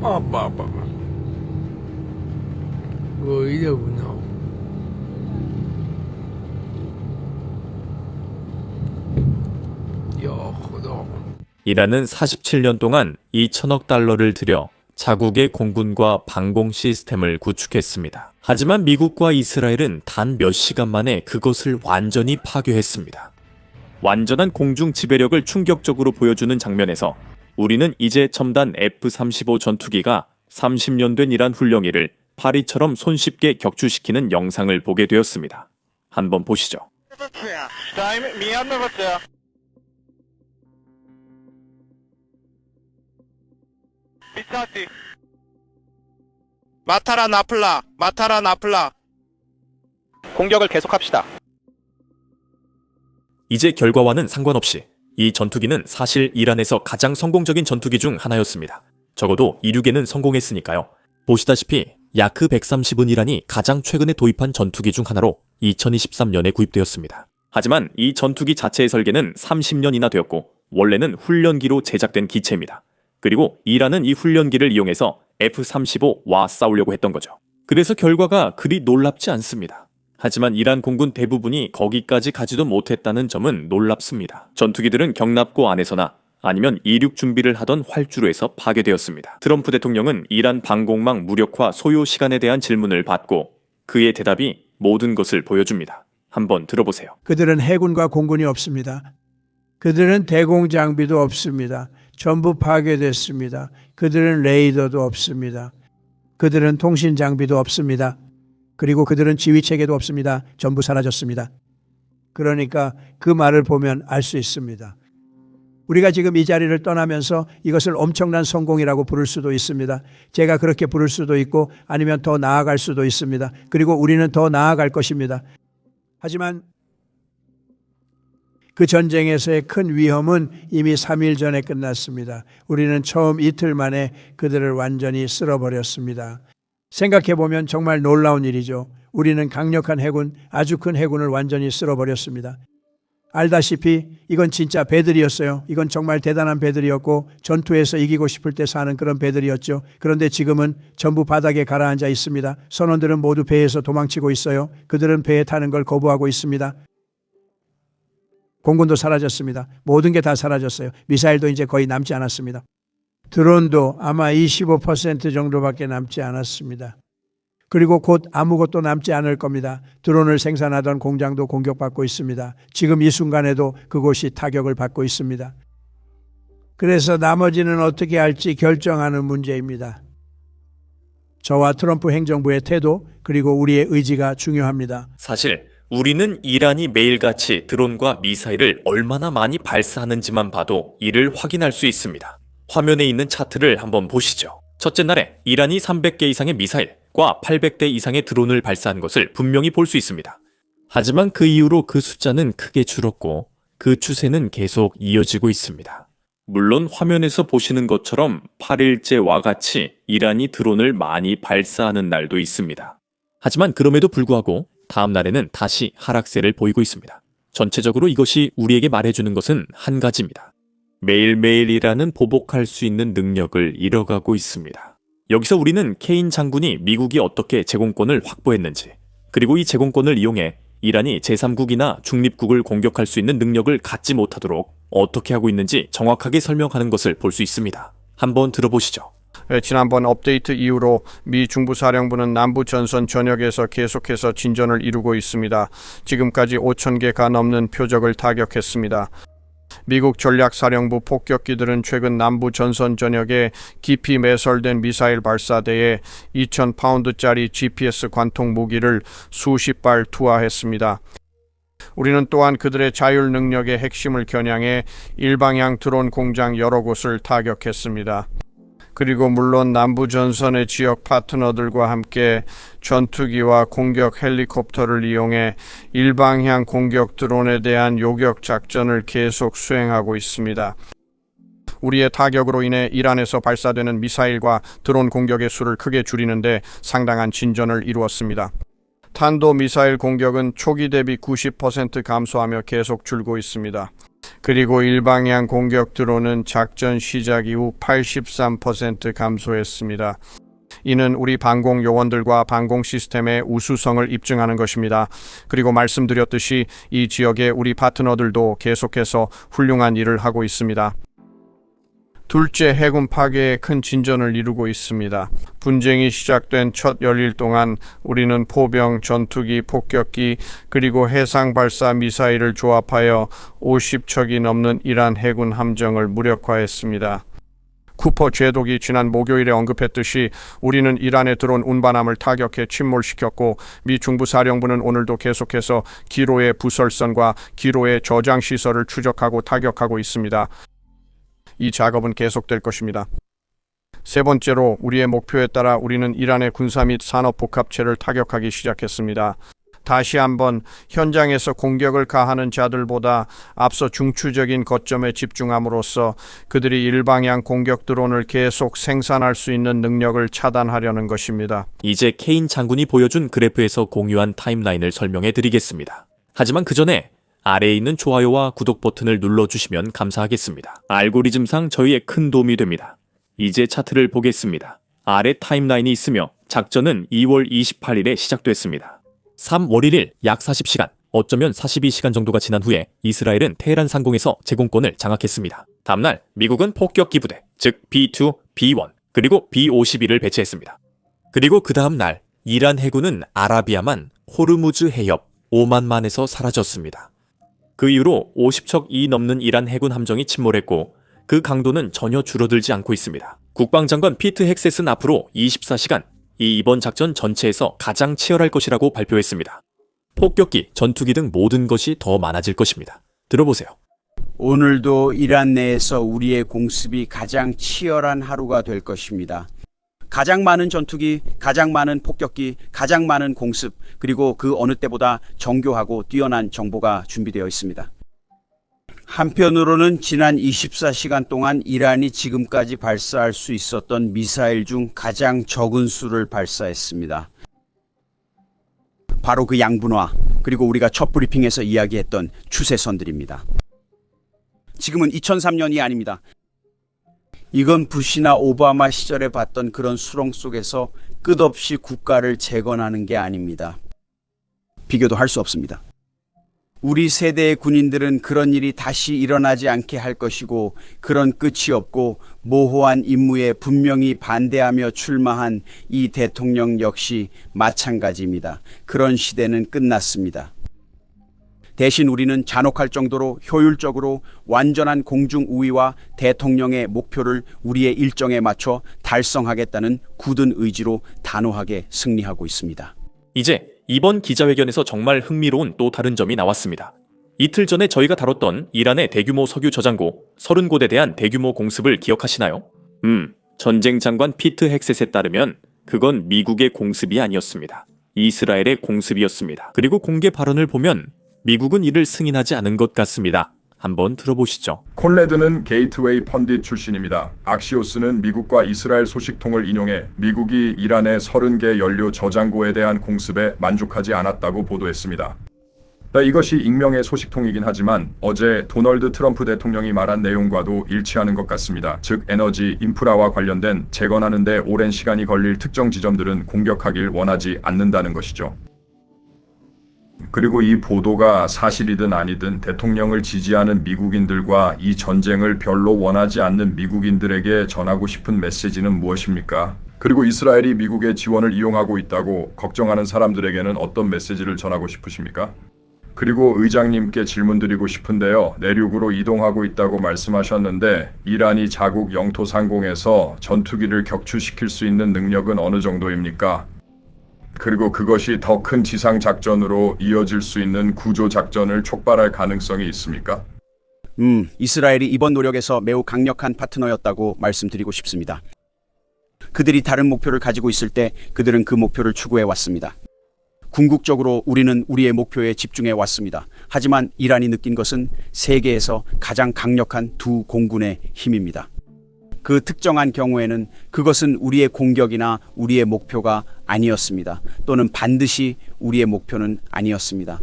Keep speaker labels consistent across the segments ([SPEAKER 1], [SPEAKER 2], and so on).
[SPEAKER 1] 아빠. 뭐 이러구나. 여호도.
[SPEAKER 2] 이란은 47년 동안 2천억 달러를 들여 자국의 공군과 방공 시스템을 구축했습니다. 하지만 미국과 이스라엘은 단 몇 시간 만에 그것을 완전히 파괴했습니다. 완전한 공중 지배력을 충격적으로 보여주는 장면에서 우리는 이제 첨단 F-35 전투기가 30년 된 이란 훈련기를 파리처럼 손쉽게 격추시키는 영상을 보게 되었습니다. 한번 보시죠.
[SPEAKER 3] 마타라 나플라. 공격을 계속합시다.
[SPEAKER 2] 이제 결과와는 상관없이 이 전투기는 사실 이란에서 가장 성공적인 전투기 중 하나였습니다. 적어도 이륙에는 성공했으니까요. 보시다시피 야크 130은 이란이 가장 최근에 도입한 전투기 중 하나로 2023년에 구입되었습니다. 하지만 이 전투기 자체의 설계는 30년이나 되었고 원래는 훈련기로 제작된 기체입니다. 그리고 이란은 이 훈련기를 이용해서 F-35와 싸우려고 했던 거죠. 그래서 결과가 그리 놀랍지 않습니다. 하지만 이란 공군 대부분이 거기까지 가지도 못했다는 점은 놀랍습니다. 전투기들은 경납고 안에서나 아니면 이륙 준비를 하던 활주로에서 파괴되었습니다. 트럼프 대통령은 이란 방공망 무력화 소요 시간에 대한 질문을 받고 그의 대답이 모든 것을 보여줍니다. 한번 들어보세요.
[SPEAKER 4] 그들은 해군과 공군이 없습니다. 그들은 대공 장비도 없습니다. 전부 파괴됐습니다. 그들은 레이더도 없습니다. 그들은 통신 장비도 없습니다. 그리고 그들은 지휘 체계도 없습니다. 전부 사라졌습니다. 그러니까 그 말을 보면 알 수 있습니다. 우리가 지금 이 자리를 떠나면서 이것을 엄청난 성공이라고 부를 수도 있습니다. 제가 그렇게 부를 수도 있고 아니면 더 나아갈 수도 있습니다. 그리고 우리는 더 나아갈 것입니다. 하지만 그 전쟁에서의 큰 위험은 이미 3일 전에 끝났습니다. 우리는 처음 이틀 만에 그들을 완전히 쓸어버렸습니다. 생각해보면 정말 놀라운 일이죠. 우리는 강력한 해군, 아주 큰 해군을 완전히 쓸어버렸습니다. 알다시피 이건 진짜 배들이었어요. 이건 정말 대단한 배들이었고 전투에서 이기고 싶을 때 사는 그런 배들이었죠. 그런데 지금은 전부 바닥에 가라앉아 있습니다. 선원들은 모두 배에서 도망치고 있어요. 그들은 배에 타는 걸 거부하고 있습니다. 공군도 사라졌습니다. 모든 게 다 사라졌어요. 미사일도 이제 거의 남지 않았습니다. 드론도 아마 25% 정도밖에 남지 않았습니다. 그리고 곧 아무것도 남지 않을 겁니다. 드론을 생산하던 공장도 공격받고 있습니다. 지금 이 순간에도 그곳이 타격을 받고 있습니다. 그래서 나머지는 어떻게 할지 결정하는 문제입니다. 저와 트럼프 행정부의 태도 그리고 우리의 의지가 중요합니다.
[SPEAKER 2] 사실 우리는 이란이 매일같이 드론과 미사일을 얼마나 많이 발사하는지만 봐도 이를 확인할 수 있습니다. 화면에 있는 차트를 한번 보시죠. 첫째 날에 이란이 300개 이상의 미사일과 800대 이상의 드론을 발사한 것을 분명히 볼 수 있습니다. 하지만 그 이후로 그 숫자는 크게 줄었고 그 추세는 계속 이어지고 있습니다. 물론 화면에서 보시는 것처럼 8일째와 같이 이란이 드론을 많이 발사하는 날도 있습니다. 하지만 그럼에도 불구하고 다음 날에는 다시 하락세를 보이고 있습니다. 전체적으로 이것이 우리에게 말해주는 것은 한 가지입니다. 매일매일 이란은 보복할 수 있는 능력을 잃어가고 있습니다. 여기서 우리는 케인 장군이 미국이 어떻게 제공권을 확보했는지, 그리고 이 제공권을 이용해 이란이 제3국이나 중립국을 공격할 수 있는 능력을 갖지 못하도록 어떻게 하고 있는지 정확하게 설명하는 것을 볼 수 있습니다. 한번 들어보시죠.
[SPEAKER 5] 지난번 업데이트 이후로 미 중부사령부는 남부 전선 전역에서 계속해서 진전을 이루고 있습니다. 지금까지 5,000개가 넘는 표적을 타격했습니다. 미국 전략사령부 폭격기들은 최근 남부 전선 전역에 깊이 매설된 미사일 발사대에 2,000파운드짜리 GPS 관통 무기를 수십 발 투하했습니다. 우리는 또한 그들의 자율 능력의 핵심을 겨냥해 일방향 드론 공장 여러 곳을 타격했습니다. 그리고 물론 남부 전선의 지역 파트너들과 함께 전투기와 공격 헬리콥터를 이용해 일방향 공격 드론에 대한 요격 작전을 계속 수행하고 있습니다. 우리의 타격으로 인해 이란에서 발사되는 미사일과 드론 공격의 수를 크게 줄이는데 상당한 진전을 이루었습니다. 탄도미사일 공격은 초기 대비 90% 감소하며 계속 줄고 있습니다. 그리고 일방향 공격 드론은 작전 시작 이후 83% 감소했습니다. 이는 우리 방공 요원들과 방공 시스템의 우수성을 입증하는 것입니다. 그리고 말씀드렸듯이 이 지역의 우리 파트너들도 계속해서 훌륭한 일을 하고 있습니다. 둘째, 해군 파괴에 큰 진전을 이루고 있습니다. 분쟁이 시작된 첫 열일 동안 우리는 포병, 전투기, 폭격기, 그리고 해상 발사 미사일을 조합하여 50척이 넘는 이란 해군 함정을 무력화했습니다. 쿠퍼 제독이 지난 목요일에 언급했듯이 우리는 이란에 들어온 운반함을 타격해 침몰시켰고 미 중부사령부는 오늘도 계속해서 기로의 부설선과 기로의 저장시설을 추적하고 타격하고 있습니다. 이 작업은 계속될 것입니다. 세 번째로 우리의 목표에 따라 우리는 이란의 군사 및 산업 복합체를 타격하기 시작했습니다. 다시 한번 현장에서 공격을 가하는 자들보다 앞서 중추적인 거점에 집중함으로써 그들이 일방향 공격 드론을 계속 생산할 수 있는 능력을 차단하려는 것입니다.
[SPEAKER 2] 이제 케인 장군이 보여준 그래프에서 공유한 타임라인을 설명해 드리겠습니다. 하지만 그 전에 아래에 있는 좋아요와 구독 버튼을 눌러주시면 감사하겠습니다. 알고리즘상 저희의 큰 도움이 됩니다. 이제 차트를 보겠습니다. 아래 타임라인이 있으며 작전은 2월 28일에 시작됐습니다. 3월 1일 약 40시간, 어쩌면 42시간 정도가 지난 후에 이스라엘은 테헤란 상공에서 제공권을 장악했습니다. 다음날 미국은 폭격기 부대, 즉 B2, B1, 그리고 B-52를 배치했습니다. 그리고 그 다음날 이란 해군은 아라비아만 호르무즈 해협 오만만에서 사라졌습니다. 그 이후로 50척이 넘는 이란 해군 함정이 침몰했고 그 강도는 전혀 줄어들지 않고 있습니다. 국방장관 피트 헥셋은 앞으로 24시간 이번 작전 전체에서 가장 치열할 것이라고 발표했습니다. 폭격기, 전투기 등 모든 것이 더 많아질 것입니다. 들어보세요.
[SPEAKER 6] 오늘도 이란 내에서 우리의 공습이 가장 치열한 하루가 될 것입니다. 가장 많은 전투기, 가장 많은 폭격기, 가장 많은 공습, 그리고 그 어느 때보다 정교하고 뛰어난 정보가 준비되어 있습니다. 한편으로는 지난 24시간 동안 이란이 지금까지 발사할 수 있었던 미사일 중 가장 적은 수를 발사했습니다. 바로 그 양분화, 그리고 우리가 첫 브리핑에서 이야기했던 추세선들입니다. 지금은 2003년이 아닙니다. 이건 부시나 오바마 시절에 봤던 그런 수렁 속에서 끝없이 국가를 재건하는 게 아닙니다. 비교도 할 수 없습니다. 우리 세대의 군인들은 그런 일이 다시 일어나지 않게 할 것이고 그런 끝이 없고 모호한 임무에 분명히 반대하며 출마한 이 대통령 역시 마찬가지입니다. 그런 시대는 끝났습니다. 대신 우리는 잔혹할 정도로 효율적으로 완전한 공중 우위와 대통령의 목표를 우리의 일정에 맞춰 달성하겠다는 굳은 의지로 단호하게 승리하고 있습니다.
[SPEAKER 2] 이제 이번 기자회견에서 정말 흥미로운 또 다른 점이 나왔습니다. 이틀 전에 저희가 다뤘던 이란의 대규모 석유 저장고 30곳에 대한 대규모 공습을 기억하시나요? 전쟁 장관 피트 헥셋에 따르면 그건 미국의 공습이 아니었습니다. 이스라엘의 공습이었습니다. 그리고 공개 발언을 보면 미국은 이를 승인하지 않은 것 같습니다. 한번 들어보시죠.
[SPEAKER 7] 콘레드는 게이트웨이 펀딧 출신입니다. 악시오스는 미국과 이스라엘 소식통을 인용해 미국이 이란의 30개 연료 저장고에 대한 공습에 만족하지 않았다고 보도했습니다. 이것이 익명의 소식통이긴 하지만 어제 도널드 트럼프 대통령이 말한 내용과도 일치하는 것 같습니다. 즉 에너지, 인프라와 관련된 재건하는 데 오랜 시간이 걸릴 특정 지점들은 공격하길 원하지 않는다는 것이죠. 그리고 이 보도가 사실이든 아니든 대통령을 지지하는 미국인들과 이 전쟁을 별로 원하지 않는 미국인들에게 전하고 싶은 메시지는 무엇입니까? 그리고 이스라엘이 미국의 지원을 이용하고 있다고 걱정하는 사람들에게는 어떤 메시지를 전하고 싶으십니까? 그리고 의장님께 질문드리고 싶은데요. 내륙으로 이동하고 있다고 말씀하셨는데 이란이 자국 영토 상공에서 전투기를 격추시킬 수 있는 능력은 어느 정도입니까? 그리고 그것이 더 큰 지상 작전으로 이어질 수 있는 구조 작전을 촉발할 가능성이 있습니까?
[SPEAKER 6] 이스라엘이 이번 노력에서 매우 강력한 파트너였다고 말씀드리고 싶습니다. 그들이 다른 목표를 가지고 있을 때 그들은 그 목표를 추구해 왔습니다. 궁극적으로 우리는 우리의 목표에 집중해 왔습니다. 하지만 이란이 느낀 것은 세계에서 가장 강력한 두 공군의 힘입니다. 그 특정한 경우에는 그것은 우리의 공격이나 우리의 목표가 아니었습니다. 또는 반드시 우리의 목표는 아니었습니다.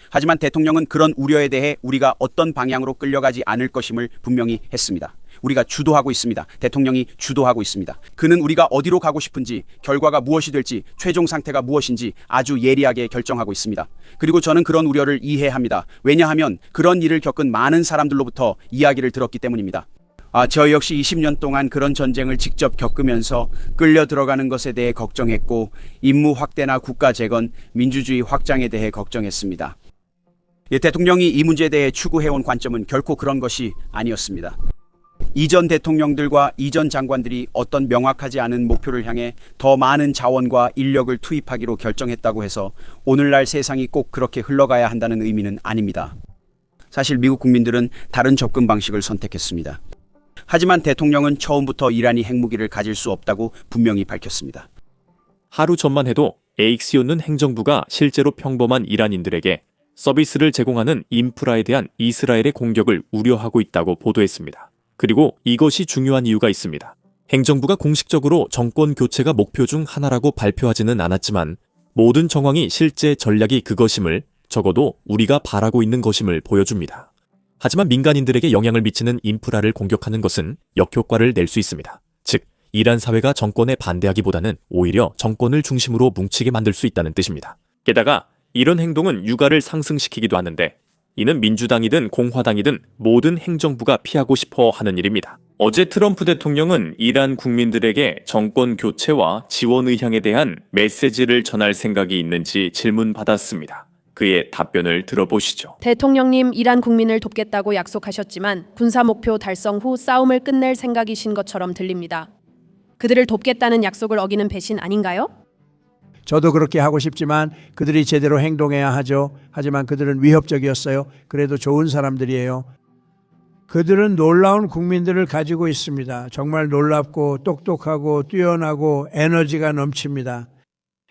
[SPEAKER 6] 하지만 대통령은 그런 우려에 대해 우리가 어떤 방향으로 끌려가지 않을 것임을 분명히 했습니다. 우리가 주도하고 있습니다. 대통령이 주도하고 있습니다. 그는 우리가 어디로 가고 싶은지, 결과가 무엇이 될지, 최종 상태가 무엇인지 아주 예리하게 결정하고 있습니다. 그리고 저는 그런 우려를 이해합니다. 왜냐하면 그런 일을 겪은 많은 사람들로부터 이야기를 들었기 때문입니다. 저 역시 20년 동안 그런 전쟁을 직접 겪으면서 끌려 들어가는 것에 대해 걱정했고, 임무 확대나 국가 재건, 민주주의 확장에 대해 걱정했습니다. 대통령이 이 문제에 대해 추구해온 관점은 결코 그런 것이 아니었습니다. 이전 대통령들과 이전 장관들이 어떤 명확하지 않은 목표를 향해 더 많은 자원과 인력을 투입하기로 결정했다고 해서 오늘날 세상이 꼭 그렇게 흘러가야 한다는 의미는 아닙니다. 사실 미국 국민들은 다른 접근 방식을 선택했습니다. 하지만 대통령은 처음부터 이란이 핵무기를 가질 수 없다고 분명히 밝혔습니다.
[SPEAKER 2] 하루 전만 해도 AXO는 행정부가 실제로 평범한 이란인들에게 서비스를 제공하는 인프라에 대한 이스라엘의 공격을 우려하고 있다고 보도했습니다. 그리고 이것이 중요한 이유가 있습니다. 행정부가 공식적으로 정권 교체가 목표 중 하나라고 발표하지는 않았지만 모든 정황이 실제 전략이 그것임을, 적어도 우리가 바라고 있는 것임을 보여줍니다. 하지만 민간인들에게 영향을 미치는 인프라를 공격하는 것은 역효과를 낼 수 있습니다. 즉, 이란 사회가 정권에 반대하기보다는 오히려 정권을 중심으로 뭉치게 만들 수 있다는 뜻입니다. 게다가 이런 행동은 유가를 상승시키기도 하는데, 이는 민주당이든 공화당이든 모든 행정부가 피하고 싶어 하는 일입니다. 어제 트럼프 대통령은 이란 국민들에게 정권 교체와 지원 의향에 대한 메시지를 전할 생각이 있는지 질문받았습니다. 그의 답변을 들어보시죠.
[SPEAKER 8] 대통령님, 이란 국민을 돕겠다고 약속하셨지만 군사 목표 달성 후 싸움을 끝낼 생각이신 것처럼 들립니다. 그들을 돕겠다는 약속을 어기는 배신 아닌가요?
[SPEAKER 4] 저도 그렇게 하고 싶지만 그들이 제대로 행동해야 하죠. 하지만 그들은 위협적이었어요. 그래도 좋은 사람들이에요. 그들은 놀라운 국민들을 가지고 있습니다. 정말 놀랍고 똑똑하고 뛰어나고 에너지가 넘칩니다.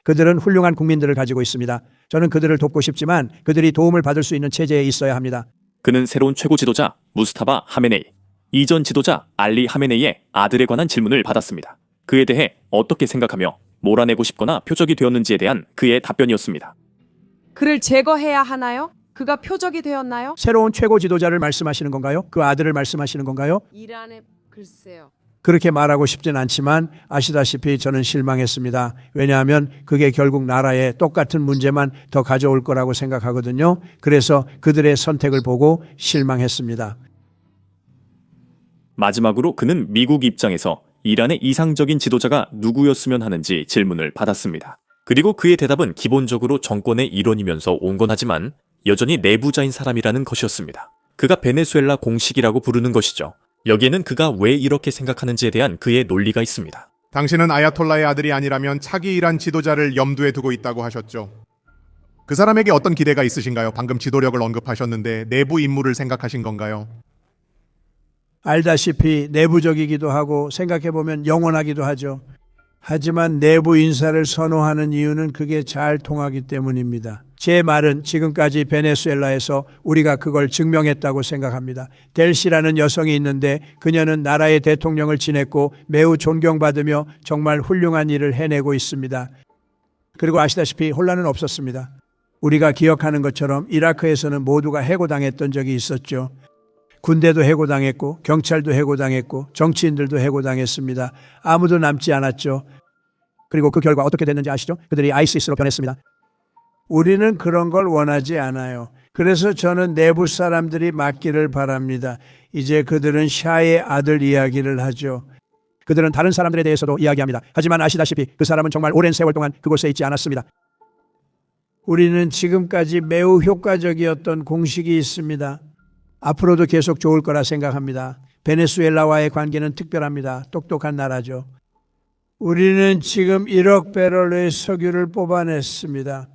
[SPEAKER 4] 그들은 훌륭한 국민들을 가지고 있습니다. 저는 그들을 돕고 싶지만 그들이 도움을 받을 수 있는 체제에 있어야 합니다.
[SPEAKER 2] 그는 새로운 최고 지도자 무스타바 하메네이, 이전 지도자 알리 하메네이의 아들에 관한 질문을 받았습니다. 그에 대해 어떻게 생각하며 몰아내고 싶거나 표적이 되었는지에 대한 그의 답변이었습니다.
[SPEAKER 9] 그를 제거해야 하나요? 그가 표적이 되었나요?
[SPEAKER 4] 새로운 최고 지도자를 말씀하시는 건가요? 그 아들을 말씀하시는 건가요?
[SPEAKER 9] 이란의 글쎄요.
[SPEAKER 4] 그렇게 말하고 싶진 않지만 아시다시피 저는 실망했습니다. 왜냐하면 그게 결국 나라에 똑같은 문제만 더 가져올 거라고 생각하거든요. 그래서 그들의 선택을 보고 실망했습니다.
[SPEAKER 2] 마지막으로 그는 미국 입장에서 이란의 이상적인 지도자가 누구였으면 하는지 질문을 받았습니다. 그리고 그의 대답은 기본적으로 정권의 일원이면서 온건하지만 여전히 내부자인 사람이라는 것이었습니다. 그가 베네수엘라 공식이라고 부르는 것이죠. 여기에는 그가 왜 이렇게 생각하는지에 대한 그의 논리가 있습니다.
[SPEAKER 10] 당신은 아야톨라의 아들이 아니라면 차기 이란 지도자를 염두에 두고 있다고 하셨죠. 그 사람에게 어떤 기대가 있으신가요? 방금 지도력을 언급하셨는데 내부 임무를 생각하신 건가요?
[SPEAKER 4] 알다시피 내부적이기도 하고 생각해보면 영원하기도 하죠. 하지만 내부 인사를 선호하는 이유는 그게 잘 통하기 때문입니다. 제 말은 지금까지 베네수엘라에서 우리가 그걸 증명했다고 생각합니다. 델시라는 여성이 있는데 그녀는 나라의 대통령을 지냈고 매우 존경받으며 정말 훌륭한 일을 해내고 있습니다. 그리고 아시다시피 혼란은 없었습니다. 우리가 기억하는 것처럼 이라크에서는 모두가 해고당했던 적이 있었죠. 군대도 해고당했고 경찰도 해고당했고 정치인들도 해고당했습니다. 아무도 남지 않았죠. 그리고 그 결과 어떻게 됐는지 아시죠? 그들이 아이시스로 변했습니다. 우리는 그런 걸 원하지 않아요. 그래서 저는 내부 사람들이 맡기를 바랍니다. 이제 그들은 샤의 아들 이야기를 하죠. 그들은 다른 사람들에 대해서도 이야기합니다. 하지만 아시다시피 그 사람은 정말 오랜 세월 동안 그곳에 있지 않았습니다. 우리는 지금까지 매우 효과적이었던 공식이 있습니다. 앞으로도 계속 좋을 거라 생각합니다. 베네수엘라와의 관계는 특별합니다. 똑똑한 나라죠. 우리는 지금 1억 배럴의 석유를 뽑아냈습니다.